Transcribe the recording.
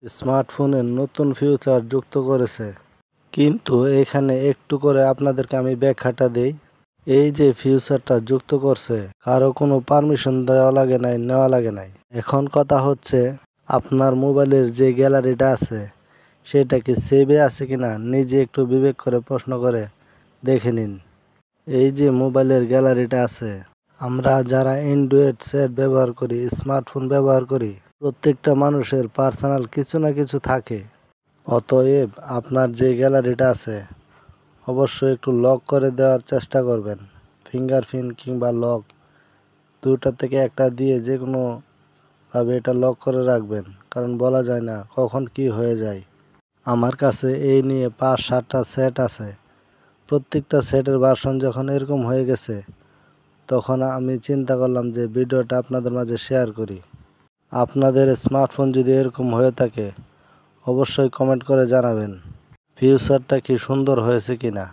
স্মার্টফোনে নতুন ফিউচার যুক্ত করেছে, কিন্তু এখানে একটু করে আপনাদেরকে আমি ব্যাখ্যাটা দেই। এই যে ফিউচারটা যুক্ত করছে, কারো কোনো পারমিশন দেওয়া লাগে নাই, নেওয়া লাগে নাই। এখন কথা হচ্ছে, আপনার মোবাইলের যে গ্যালারিটা আছে সেটা কি সেভে আছে কিনা নিজে একটু বিবেক করে প্রশ্ন করে দেখে নিন। এই যে মোবাইলের গ্যালারিটা আছে, আমরা যারা অ্যান্ড্রয়েড সেট ব্যবহার করি, স্মার্টফোন ব্যবহার করি, প্রত্যেকটা মানুষের পার্সোনাল কিছু না কিছু থাকে। অতএব আপনার যে গ্যালারিটা আছে অবশ্যই একটু লক করে দেওয়ার চেষ্টা করবেন। ফিঙ্গারপ্রিন্ট কিংবা লক দুটা থেকে একটা দিয়ে যে কোনোভাবে এটা লক করে রাখবেন, কারণ বলা যায় না কখন কি হয়ে যায়। আমার কাছে এই নিয়ে 5-7টা সেট আছে। প্রত্যেকটা সেটের ভার্সন যখন এরকম হয়ে গেছে, তখন আমি চিন্তা করলাম যে ভিডিওটা আপনাদের মাঝে শেয়ার করি। আপনাদের স্মার্টফোন যদি এরকম হয়ে থাকে অবশ্যই কমেন্ট করে জানাবেন ফিউচারটা কি সুন্দর হয়েছে কিনা।